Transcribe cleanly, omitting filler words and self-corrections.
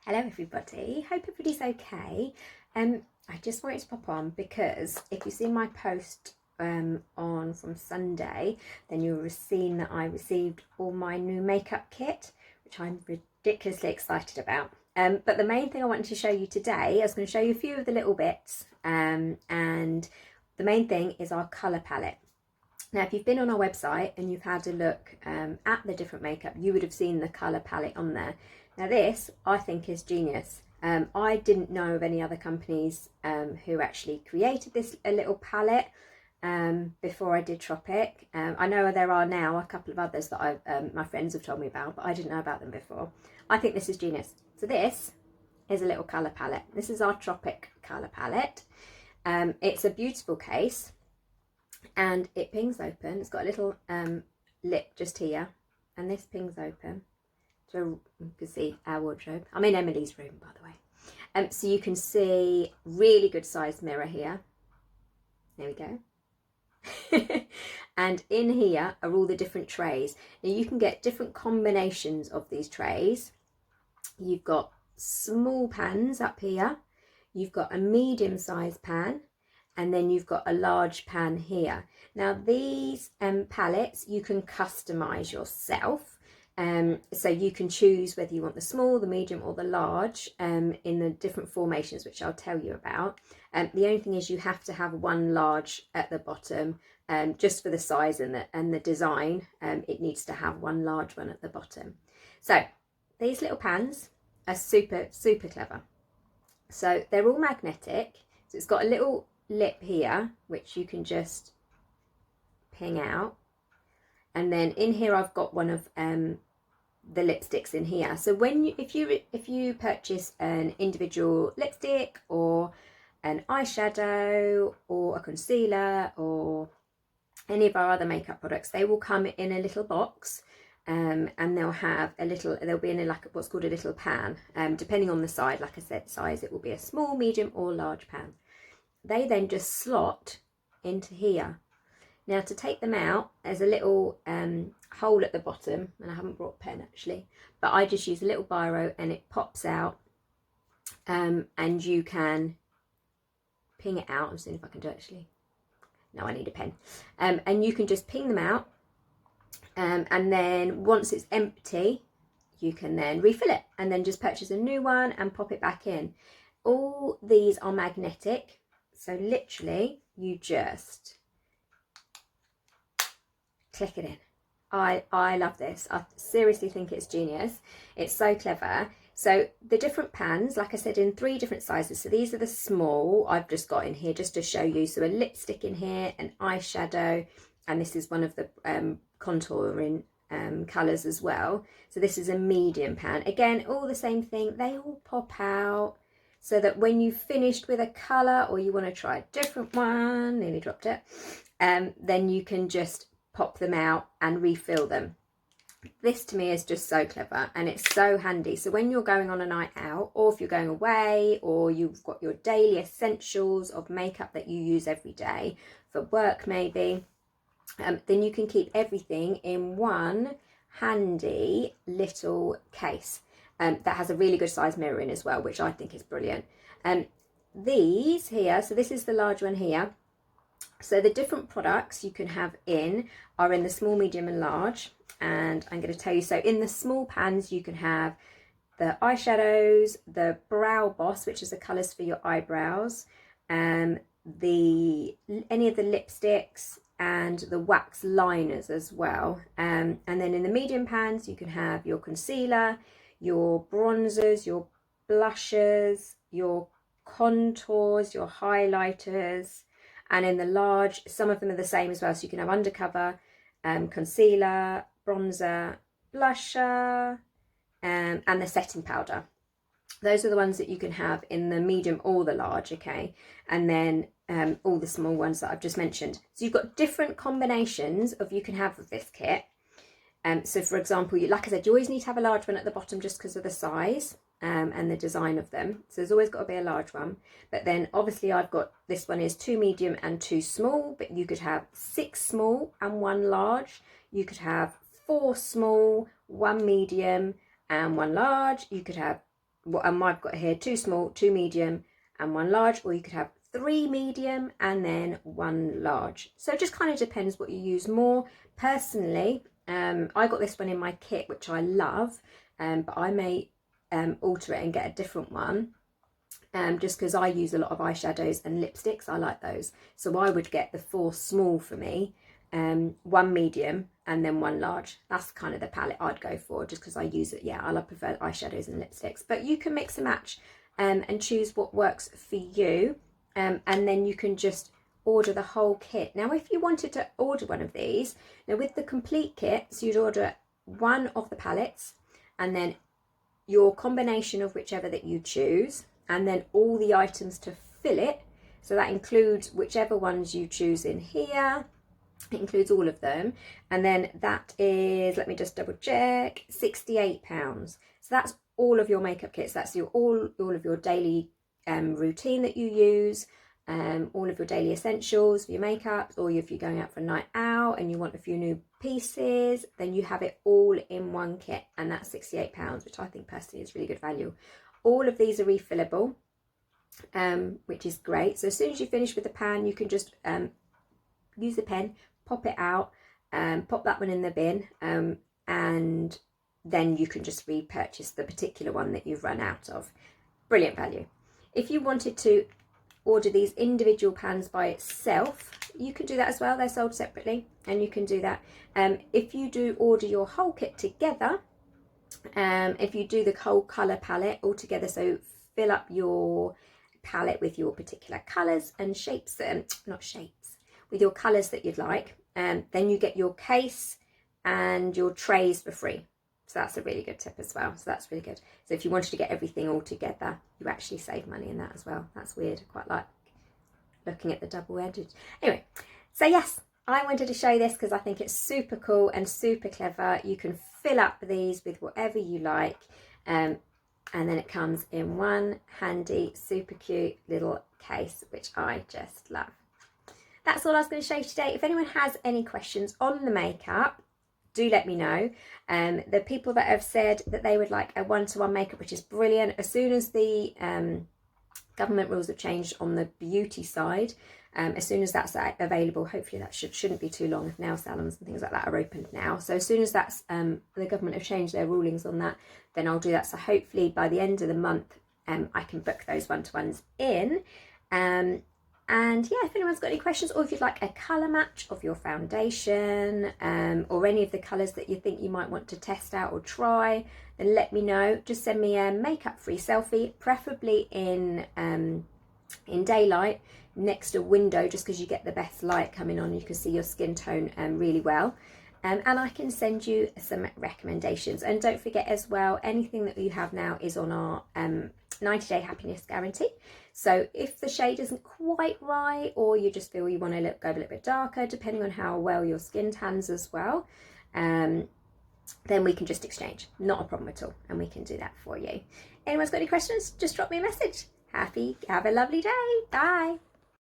Hello everybody, hope everybody's okay. I just wanted to pop on because if you've seen my post on from Sunday, then you'll have seen that I received all my new makeup kit, which I'm ridiculously excited about. But the main thing I wanted to show you today, I was going to show you a few of the little bits, and the main thing is our colour palette. Now, if you've been on our website and you've had a look at the different makeup, you would have seen the colour palette on there. Now this, I think, is genius. I didn't know of any other companies who actually created this little palette before I did Tropic. I know there are now a couple of others that my friends have told me about, but I didn't know about them before. I think this is genius. So this is a little colour palette. This is our Tropic colour palette. It's a beautiful case and it pings open. It's got a little lip just here, and this pings open. So you can see our wardrobe. I'm in Emily's room, by the way. So you can see really good sized mirror here. There we go. And in here are all the different trays. Now you can get different combinations of these trays. You've got small pans up here. You've got a medium sized pan. And then you've got a large pan here. Now these palettes you can customise yourself. So you can choose whether you want the small, the medium or the large in the different formations, which I'll tell you about. The only thing is you have to have one large at the bottom, just for the size and the design. It needs to have one large one at the bottom. So these little pans are super, super clever. So they're all magnetic. So it's got a little lip here, which you can just ping out. And then in here I've got one of the lipsticks in here. So if you purchase an individual lipstick or an eyeshadow or a concealer or any of our other makeup products, they will come in a little box, and they'll be in what's called a little pan. Depending on the size, like I said, it will be a small, medium or large pan. They then just slot into here. Now to take them out, there's a little hole at the bottom, and I haven't brought a pen actually, but I just use a little biro and it pops out, and you can ping it out. I'm seeing if I can do it actually. No, I need a pen. And you can just ping them out, and then once it's empty, you can then refill it and then just purchase a new one and pop it back in. All these are magnetic, so literally you just click it in. I love this. I seriously think it's genius. It's so clever. So the different pans, like I said, in 3 different sizes. So these are the small I've just got in here just to show you. So a lipstick in here, an eyeshadow, and this is one of the contouring colours as well. So this is a medium pan. Again, all the same thing. They all pop out so that when you've finished with a colour or you want to try a different one, nearly dropped it, then you can just pop them out and refill them. This to me is just so clever and it's so handy. So when you're going on a night out, or if you're going away, or you've got your daily essentials of makeup that you use every day for work maybe, then you can keep everything in one handy little case that has a really good size mirror in as well, which I think is brilliant. These here, so this is the large one here. So the different products you can have in are in the small, medium and large, and I'm going to tell you. So in the small pans you can have the eyeshadows, the brow boss, which is the colours for your eyebrows, any of the lipsticks and the wax liners as well. And then in the medium pans you can have your concealer, your bronzers, your blushes, your contours, your highlighters. And in the large, some of them are the same as well. So you can have undercover, concealer, bronzer, blusher, and the setting powder. Those are the ones that you can have in the medium or the large, okay? And then all the small ones that I've just mentioned. So you've got different combinations you can have with this kit. So for example, like I said, you always need to have a large one at the bottom just because of the size. And the design of them. So there's always got to be a large one. But then obviously I've got, this one is 2 medium and 2 small, but you could have 6 small and 1 large. You could have 4 small, 1 medium and 1 large. You could have and I've got here 2 small, 2 medium and 1 large, or you could have 3 medium and then 1 large. So it just kind of depends what you use more. Personally, I got this one in my kit, which I love, but I may alter it and get a different one, just because I use a lot of eyeshadows and lipsticks. I like those. So I would get the 4 small for me, 1 medium and then 1 large. That's kind of the palette I'd go for, just because I use it. Yeah, I prefer eyeshadows and lipsticks, but you can mix and match and choose what works for you, and then you can just order the whole kit. Now if you wanted to order one of these, now with the complete kit, so you'd order one of the palettes and then your combination of whichever that you choose, and then all the items to fill it. So that includes whichever ones you choose in here. It includes all of them, and then that is, let me just double check, £68. So that's all of your makeup kits. That's your all of your daily routine that you use, all of your daily essentials for your makeup, or if you're going out for a night out and you want a few new pieces, then you have it all in one kit, and that's £68, which I think personally is really good value. All of these are refillable, which is great. So as soon as you finish with the pan, you can just use the pen, pop it out, pop that one in the bin, and then you can just repurchase the particular one that you've run out of. Brilliant value. If you wanted to order these individual pans by itself, you can do that as well. They're sold separately, and you can do that. If you do order your whole kit together, if you do the whole colour palette all together, so fill up your palette with your particular colours and shapes, not shapes, with your colours that you'd like, then you get your case and your trays for free. So that's a really good tip as well. So that's really good. So if you wanted to get everything all together, you actually save money in that as well. That's weird. I quite like looking at the double-edged. Anyway, so yes, I wanted to show you this because I think it's super cool and super clever. You can fill up these with whatever you like, and then it comes in one handy, super cute little case, which I just love. That's all I was going to show you today. If anyone has any questions on the makeup, do let me know. The people that have said that they would like a one-to-one makeup, which is brilliant. As soon as the government rules have changed on the beauty side, as soon as that's available, hopefully that shouldn't be too long if nail salons and things like that are opened now. So as soon as that's the government have changed their rulings on that, then I'll do that. So hopefully by the end of the month, I can book those one-to-ones in. And yeah, if anyone's got any questions, or if you'd like a colour match of your foundation, or any of the colours that you think you might want to test out or try, then let me know. Just send me a makeup-free selfie, preferably in daylight, next to a window, just because you get the best light coming on. You can see your skin tone really well. And I can send you some recommendations. And don't forget as well, anything that you have now is on our 90-day happiness guarantee. So if the shade isn't quite right, or you just feel you want to go a little bit darker, depending on how well your skin tans as well, then we can just exchange. Not a problem at all, and we can do that for you. Anyone's got any questions, just drop me a message. Have a lovely day. Bye.